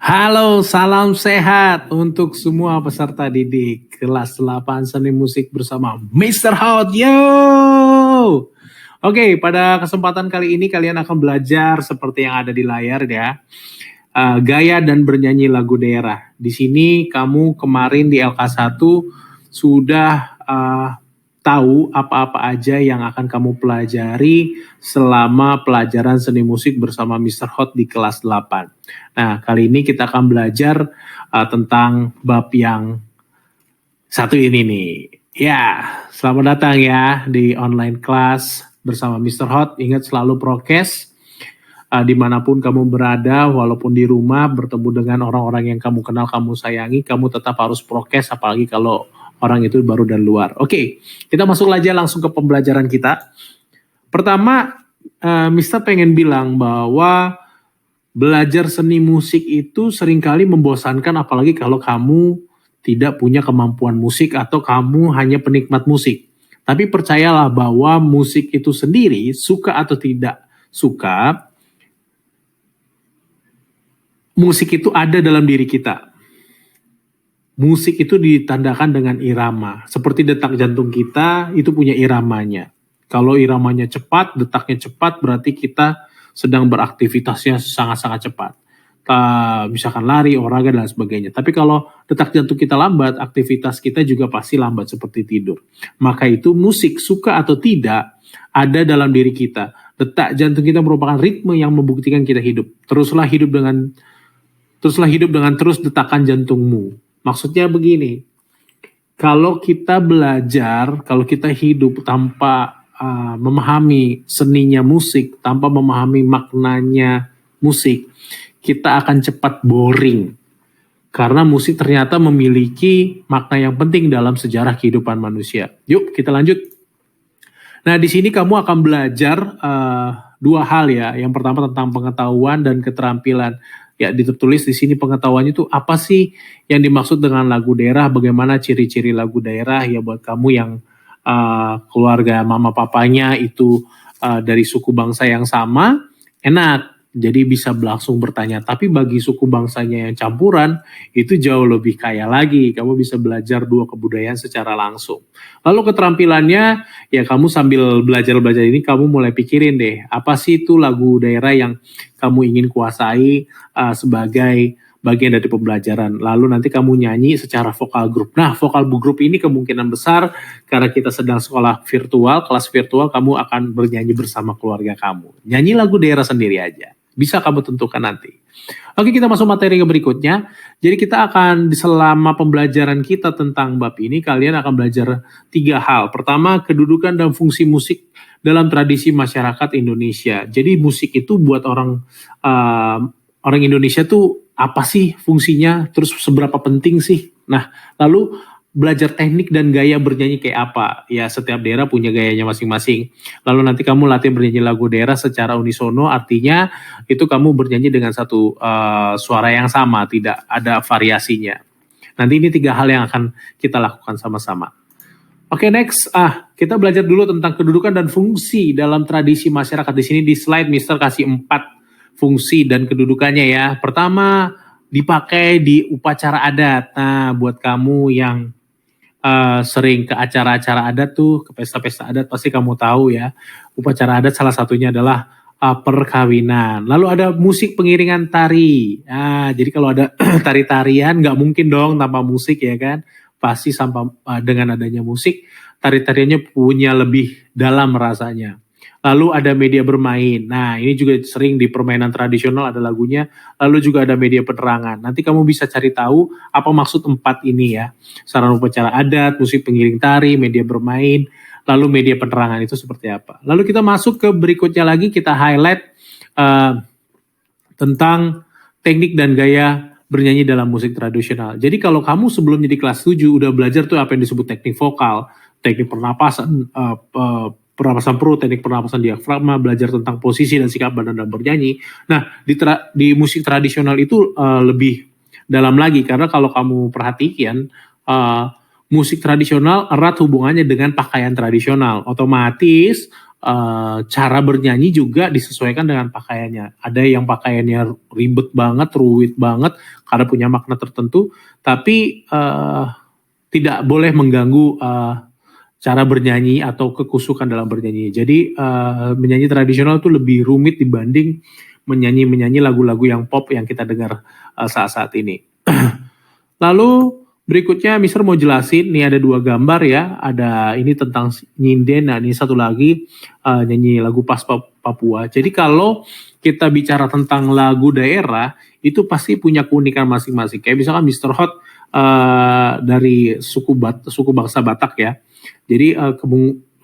Halo, salam sehat untuk semua peserta didik kelas 8 seni musik bersama Mr. Hot. Yo! Oke, pada kesempatan kali ini kalian akan belajar seperti yang ada di layar ya. Gaya dan bernyanyi lagu daerah. Di sini kamu kemarin di LK1 sudah tahu apa-apa aja yang akan kamu pelajari selama pelajaran seni musik bersama Mr. Hot di kelas 8. Nah, kali ini kita akan belajar tentang bab yang satu ini nih. Ya, selamat datang ya di online class bersama Mr. Hot. Ingat selalu prokes. Dimanapun kamu berada, walaupun di rumah, bertemu dengan orang-orang yang kamu kenal, kamu sayangi, kamu tetap harus prokes, apalagi kalau orang itu baru dari luar. Oke, kita masuk aja langsung ke pembelajaran kita. Pertama, Mister pengen bilang bahwa belajar seni musik itu seringkali membosankan, apalagi kalau kamu tidak punya kemampuan musik atau kamu hanya penikmat musik. Tapi percayalah bahwa musik itu sendiri, suka atau tidak suka, musik itu ada dalam diri kita. Musik itu ditandakan dengan irama. Seperti detak jantung kita itu punya iramanya. Kalau iramanya cepat, detaknya cepat, berarti kita sedang beraktivitasnya sangat-sangat cepat. Misalkan lari, olahraga, dan sebagainya. Tapi kalau detak jantung kita lambat, aktivitas kita juga pasti lambat seperti tidur. Maka itu musik, suka atau tidak, ada dalam diri kita. Detak jantung kita merupakan ritme yang membuktikan kita hidup. Teruslah hidup dengan terus detakan jantungmu. Maksudnya begini, kalau kita belajar, kalau kita hidup tanpa memahami seninya musik, tanpa memahami maknanya musik, kita akan cepat boring. Karena musik ternyata memiliki makna yang penting dalam sejarah kehidupan manusia. Yuk kita lanjut. Nah di sini kamu akan belajar dua hal ya. Yang pertama tentang pengetahuan dan keterampilan. Ya ditulis di sini pengetahuannya itu apa sih yang dimaksud dengan lagu daerah, bagaimana ciri-ciri lagu daerah ya buat kamu yang keluarga mama papanya itu dari suku bangsa yang sama, enak. Jadi bisa langsung bertanya. Tapi bagi suku bangsanya yang campuran, itu jauh lebih kaya lagi. Kamu bisa belajar dua kebudayaan secara langsung. Lalu keterampilannya, ya kamu sambil belajar-belajar ini, kamu mulai pikirin deh, apa sih itu lagu daerah yang kamu ingin kuasai sebagai bagian dari pembelajaran. Lalu nanti kamu nyanyi secara vokal grup. Nah, vokal grup ini kemungkinan besar karena kita sedang sekolah virtual, kelas virtual, kamu akan bernyanyi bersama keluarga kamu. Nyanyi lagu daerah sendiri aja. Bisa kamu tentukan nanti. Oke, kita masuk materi ke berikutnya. Jadi kita akan selama pembelajaran kita tentang bab ini, kalian akan belajar 3 hal. Pertama, kedudukan dan fungsi musik dalam tradisi masyarakat Indonesia. Jadi musik itu buat orang Indonesia tuh apa sih fungsinya, terus seberapa penting sih. Nah, lalu belajar teknik dan gaya bernyanyi kayak apa. Ya, setiap daerah punya gayanya masing-masing. Lalu nanti kamu latihan bernyanyi lagu daerah secara unisono, artinya itu kamu bernyanyi dengan satu suara yang sama, tidak ada variasinya. Nanti ini 3 hal yang akan kita lakukan sama-sama. Oke, next. Kita belajar dulu tentang kedudukan dan fungsi dalam tradisi masyarakat. Di sini di slide Mister kasih 4 fungsi dan kedudukannya ya. Pertama, dipakai di upacara adat. Nah, buat kamu yang sering ke acara-acara adat tuh, ke pesta-pesta adat, pasti kamu tahu ya. Upacara adat salah satunya adalah perkawinan. Lalu ada musik pengiringan tari. Nah, jadi kalau ada tari-tarian, nggak mungkin dong tanpa musik ya kan. Pasti dengan adanya musik, tari-tariannya punya lebih dalam rasanya. Lalu ada media bermain. Nah, ini juga sering di permainan tradisional ada lagunya. Lalu juga ada media penerangan. Nanti kamu bisa cari tahu apa maksud 4 ini ya. Sarana upacara adat, musik pengiring tari, media bermain, lalu media penerangan itu seperti apa. Lalu kita masuk ke berikutnya lagi, kita highlight tentang teknik dan gaya bernyanyi dalam musik tradisional. Jadi kalau kamu sebelum jadi kelas 7 udah belajar tuh apa yang disebut teknik vokal, teknik pernapasan, pernapasan perut, teknik pernapasan diafragma, belajar tentang posisi dan sikap badan dan bernyanyi. Nah, di musik tradisional itu lebih dalam lagi, karena kalau kamu perhatikan, musik tradisional erat hubungannya dengan pakaian tradisional. Otomatis cara bernyanyi juga disesuaikan dengan pakaiannya. Ada yang pakaiannya ribet banget, ruwet banget karena punya makna tertentu, tapi tidak boleh mengganggu cara bernyanyi atau kekusukan dalam bernyanyi. Jadi menyanyi tradisional itu lebih rumit dibanding menyanyi lagu-lagu yang pop yang kita dengar saat-saat ini. Lalu berikutnya Mister mau jelasin, nih ada 2 gambar ya, ada ini tentang nyinden, nah ini satu lagi nyanyi lagu pas Papua. Jadi kalau kita bicara tentang lagu daerah, itu pasti punya keunikan masing-masing. Kayak misalkan Mister Hot dari suku bangsa Batak ya. Jadi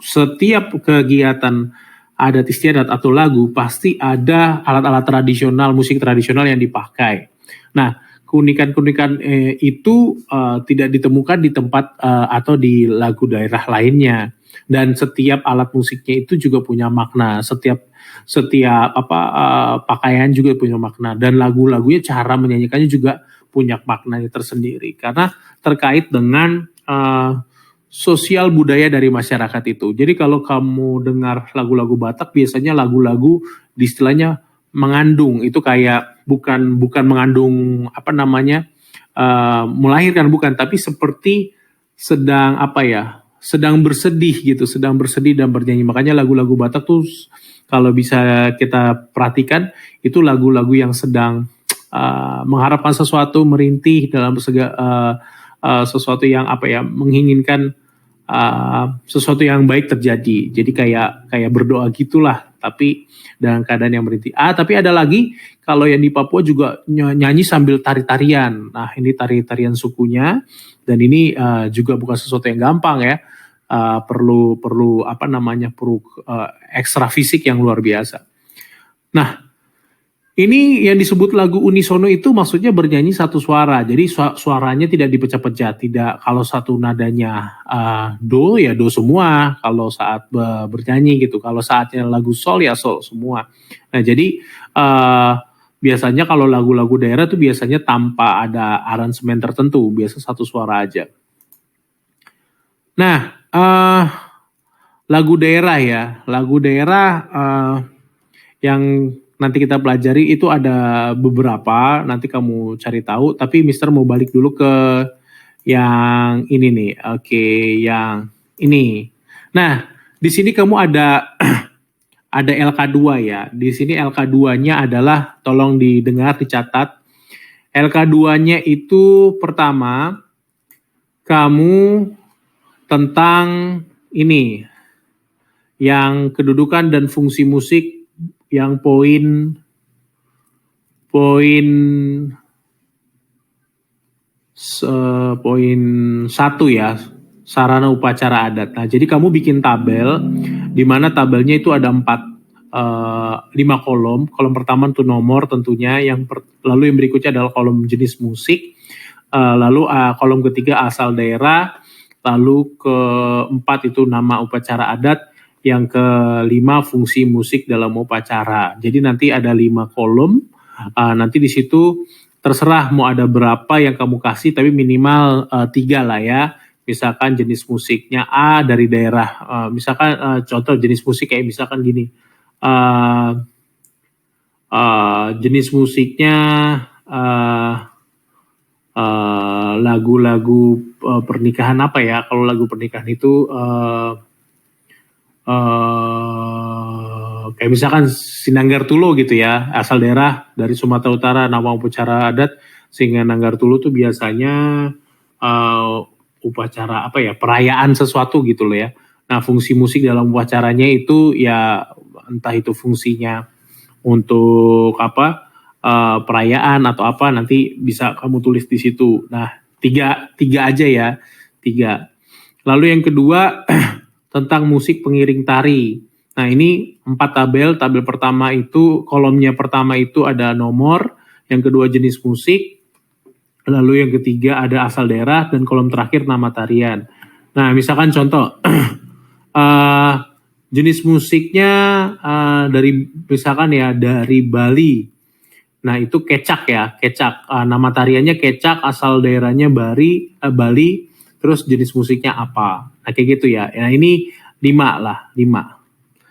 setiap kegiatan adat istiadat atau lagu pasti ada alat-alat tradisional, musik tradisional yang dipakai. Nah, keunikan-keunikan itu tidak ditemukan di tempat atau di lagu daerah lainnya. Dan setiap alat musiknya itu juga punya makna. Setiap pakaian juga punya makna. Dan lagu-lagunya cara menyanyikannya juga punya maknanya tersendiri. Karena terkait dengan sosial budaya dari masyarakat itu. Jadi kalau kamu dengar lagu-lagu Batak, biasanya lagu-lagu di istilahnya mengandung, itu kayak bukan mengandung melahirkan, bukan, tapi seperti sedang sedang bersedih gitu, sedang bersedih dan bernyanyi. Makanya lagu-lagu Batak tuh kalau bisa kita perhatikan itu lagu-lagu yang sedang mengharapkan sesuatu, merintih dalam sesuatu yang menginginkan sesuatu yang baik terjadi. Jadi kayak berdoa gitulah, tapi dalam keadaan yang merintih. Tapi ada lagi kalau yang di Papua juga nyanyi sambil tari-tarian. Nah, ini tari-tarian sukunya, dan ini juga bukan sesuatu yang gampang ya. Perlu ekstra fisik yang luar biasa. Nah, ini yang disebut lagu unisono itu maksudnya bernyanyi satu suara. Jadi suaranya tidak dipecah-pecah. Tidak, kalau satu nadanya do ya do semua kalau saat bernyanyi gitu. Kalau saatnya lagu sol ya sol semua. Nah, jadi biasanya kalau lagu-lagu daerah itu biasanya tanpa ada aransemen tertentu, biasa satu suara aja. Nah, lagu daerah ya. Lagu daerah yang nanti kita pelajari itu ada beberapa, nanti kamu cari tahu, tapi Mister mau balik dulu ke yang ini nih. Oke, yang ini. Nah, di sini kamu ada ada LK2 ya. Di sini LK2-nya adalah, tolong didengar, dicatat. LK2-nya itu pertama kamu tentang ini yang kedudukan dan fungsi musik, yang poin 1 ya, sarana upacara adat. Nah, jadi kamu bikin tabel, di mana tabelnya itu ada 5 kolom. Kolom pertama itu nomor tentunya, lalu yang berikutnya adalah kolom jenis musik, lalu kolom ketiga asal daerah, lalu keempat itu nama upacara adat, yang kelima fungsi musik dalam upacara. Jadi nanti ada 5 kolom, nanti di situ terserah mau ada berapa yang kamu kasih, tapi minimal 3 lah ya. Misalkan jenis musiknya A dari daerah, misalkan contoh jenis musik kayak misalkan gini, jenis musiknya lagu-lagu pernikahan apa ya? Kalau lagu pernikahan itu kayak misalkan Sinanggar Tulo gitu ya, asal daerah dari Sumatera Utara, nama upacara adat Sinanggar Tulo tuh biasanya upacara perayaan sesuatu gitu loh ya. Nah, fungsi musik dalam upacaranya itu ya entah itu fungsinya untuk perayaan atau apa, nanti bisa kamu tulis di situ. Nah, tiga aja ya, 3. Lalu yang kedua tentang musik pengiring tari. Nah, ini 4 tabel. Tabel pertama itu, kolomnya pertama itu ada nomor, yang kedua jenis musik, lalu yang ketiga ada asal daerah, dan kolom terakhir nama tarian. Nah, misalkan contoh, jenis musiknya dari Bali. Nah, itu kecak ya, kecak. Nama tariannya kecak, asal daerahnya Bali, terus jenis musiknya apa. Nah, kayak gitu ya. Nah, ini 5 lah, 5.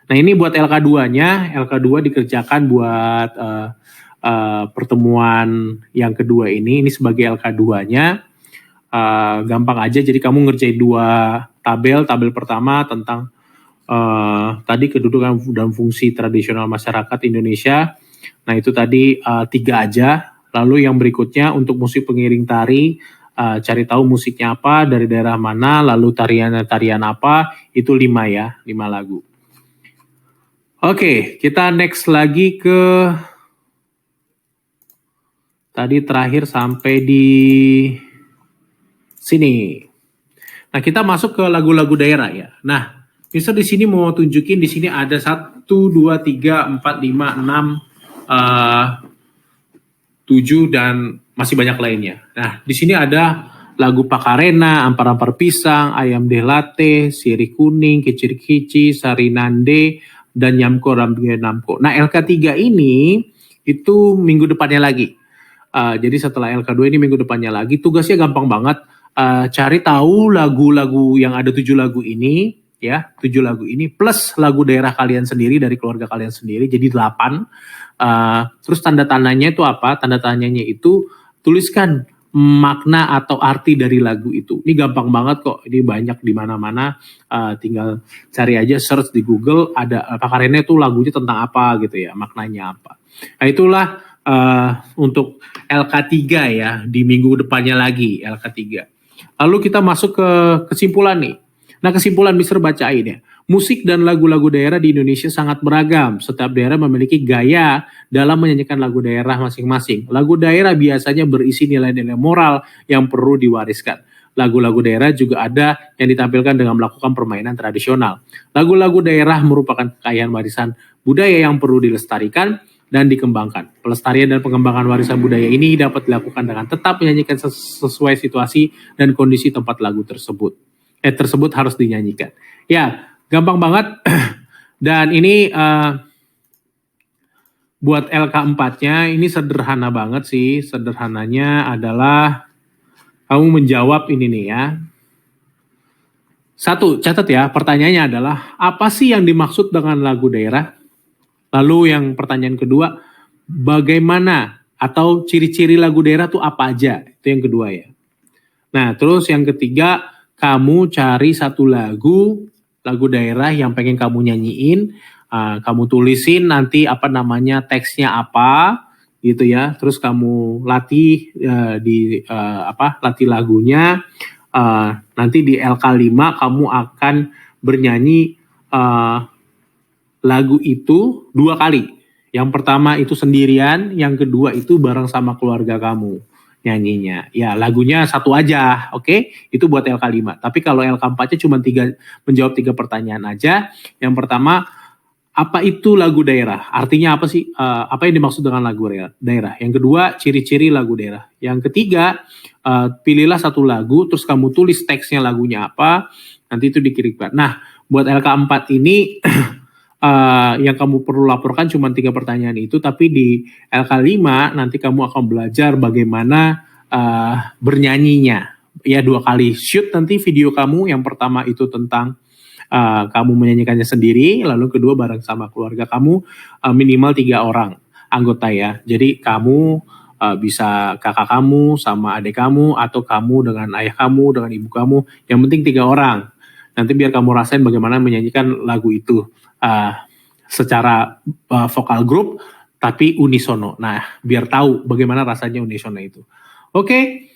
Nah ini buat LK2-nya, LK2 dikerjakan buat pertemuan yang kedua ini sebagai LK2-nya. Gampang aja, jadi kamu ngerjain 2 tabel. Tabel pertama tentang tadi kedudukan dan fungsi tradisional masyarakat Indonesia. Nah itu tadi 3 aja. Lalu yang berikutnya untuk musik pengiring tari, cari tahu musiknya apa, dari daerah mana, lalu tarian apa, itu 5 ya, 5 lagu. Oke, kita next lagi ke tadi terakhir sampai di sini. Nah, kita masuk ke lagu-lagu daerah ya. Nah, Mister di sini mau tunjukin, di sini ada 1, 2, 3, 4, 5, 6, 7 dan masih banyak lainnya. Nah, di sini ada lagu Pakarena, Ampar-ampar pisang, Ayam deh latte, Sirih kuning, Kicir-kici, Sarinande, dan Nyamko Rambingnya Namko. Nah, LK3 ini itu minggu depannya lagi. Jadi setelah LK2 ini minggu depannya lagi. Tugasnya gampang banget. Cari tahu lagu-lagu yang ada 7 lagu ini, ya, 7 lagu ini plus lagu daerah kalian sendiri dari keluarga kalian sendiri, jadi 8. Terus tanda tanyanya itu apa? Tanda tanyanya itu tuliskan makna atau arti dari lagu itu. Ini gampang banget kok. Ini banyak di mana-mana. Tinggal cari aja, search di Google, ada Pakarena itu lagunya tentang apa gitu ya, maknanya apa. Nah itulah untuk LK3 ya, di minggu depannya lagi LK3. Lalu kita masuk ke kesimpulan nih. Nah kesimpulan Mister bacain ya. Musik dan lagu-lagu daerah di Indonesia sangat beragam. Setiap daerah memiliki gaya dalam menyanyikan lagu daerah masing-masing. Lagu daerah biasanya berisi nilai-nilai moral yang perlu diwariskan. Lagu-lagu daerah juga ada yang ditampilkan dengan melakukan permainan tradisional. Lagu-lagu daerah merupakan kekayaan warisan budaya yang perlu dilestarikan dan dikembangkan. Pelestarian dan pengembangan warisan budaya ini dapat dilakukan dengan tetap menyanyikan sesuai situasi dan kondisi tempat lagu tersebut. Tersebut harus dinyanyikan. Ya, gampang banget. Dan ini buat LK4-nya ini sederhana banget sih. Sederhananya adalah kamu menjawab ini nih ya. 1, catat ya, pertanyaannya adalah apa sih yang dimaksud dengan lagu daerah? Lalu yang pertanyaan kedua, bagaimana atau ciri-ciri lagu daerah tuh apa aja? Itu yang kedua ya. Nah, terus yang ketiga, kamu cari 1 lagu daerah yang pengen kamu nyanyiin, kamu tulisin nanti apa namanya, teksnya apa gitu ya. Terus kamu latih latih lagunya. Nanti di LK5 kamu akan bernyanyi lagu itu 2 kali. Yang pertama itu sendirian, yang kedua itu bareng sama keluarga kamu nyanyinya. Ya lagunya 1 aja, oke? Itu buat LK5. Tapi kalau LK4-nya cuma menjawab 3 pertanyaan aja. Yang pertama, apa itu lagu daerah? Artinya apa sih? Apa yang dimaksud dengan lagu daerah? Yang kedua, ciri-ciri lagu daerah. Yang ketiga, pilihlah 1 lagu, terus kamu tulis teksnya lagunya apa, nanti itu dikirimkan. Nah, buat LK4 ini yang kamu perlu laporkan cuma 3 pertanyaan itu, tapi di LK5 nanti kamu akan belajar bagaimana bernyanyinya. Ya 2 kali shoot nanti video kamu, yang pertama itu tentang kamu menyanyikannya sendiri, lalu kedua bareng sama keluarga kamu, minimal 3 orang anggota ya. Jadi kamu bisa kakak kamu sama adik kamu, atau kamu dengan ayah kamu, dengan ibu kamu, yang penting 3 orang. Nanti biar kamu rasain bagaimana menyanyikan lagu itu secara vokal grup tapi unisono. Nah, biar tahu bagaimana rasanya unisono itu. Oke,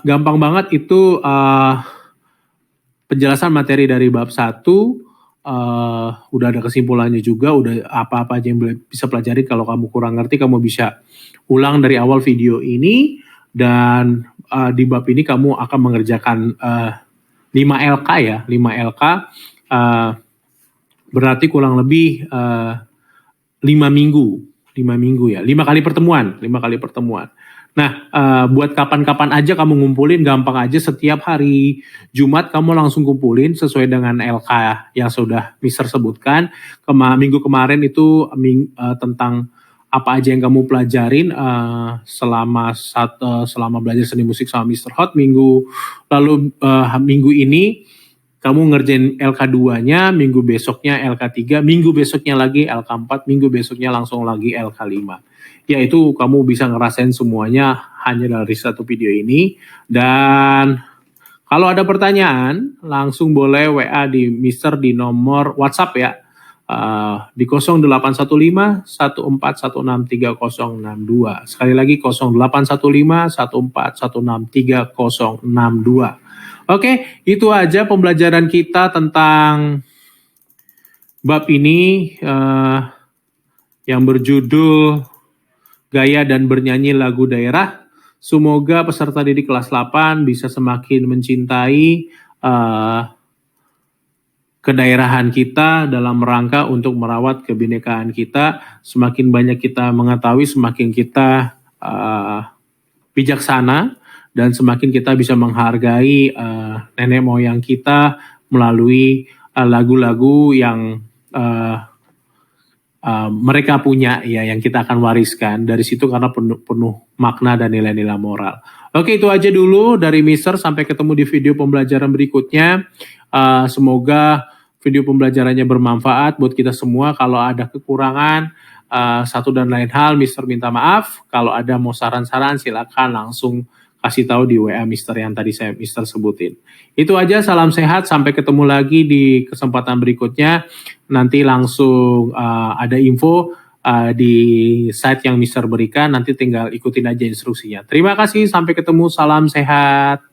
gampang banget itu penjelasan materi dari bab 1. Udah ada kesimpulannya juga, udah apa-apa aja yang bisa pelajari. Kalau kamu kurang ngerti, kamu bisa ulang dari awal video ini. Dan di bab ini kamu akan mengerjakan 5 LK ya, 5 LK. Berarti kurang lebih 5 minggu ya, 5 kali pertemuan. Nah, buat kapan-kapan aja kamu ngumpulin, gampang aja, setiap hari Jumat kamu langsung kumpulin sesuai dengan LK yang sudah Mister sebutkan. Minggu kemarin itu tentang apa aja yang kamu pelajarin selama belajar seni musik sama Mister Hot. Minggu ini Kamu ngerjain LK2-nya, minggu besoknya LK3, minggu besoknya lagi LK4, minggu besoknya langsung lagi LK5. Ya itu kamu bisa ngerasain semuanya hanya dari satu video ini. Dan kalau ada pertanyaan, langsung boleh WA di Mister di nomor WhatsApp ya. Di 0815 1416 3062. Sekali lagi 0815 1416 3062. Oke, itu aja pembelajaran kita tentang bab ini yang berjudul Gaya dan Bernyanyi Lagu Daerah. Semoga peserta didik kelas 8 bisa semakin mencintai kedaerahan kita dalam rangka untuk merawat kebinekaan kita. Semakin banyak kita mengetahui, semakin kita bijaksana, dan semakin kita bisa menghargai nenek moyang kita melalui lagu-lagu yang mereka punya ya, yang kita akan wariskan dari situ karena penuh makna dan nilai-nilai moral. Oke, itu aja dulu dari Mister. Sampai ketemu di video pembelajaran berikutnya. Semoga video pembelajarannya bermanfaat buat kita semua. Kalau ada kekurangan satu dan lain hal, Mister minta maaf. Kalau ada mau saran-saran, silakan langsung kasih tahu di WA Mister yang tadi Mister sebutin. Itu aja, salam sehat, sampai ketemu lagi di kesempatan berikutnya. Nanti langsung ada info di site yang Mister berikan, nanti tinggal ikutin aja instruksinya. Terima kasih, sampai ketemu, salam sehat.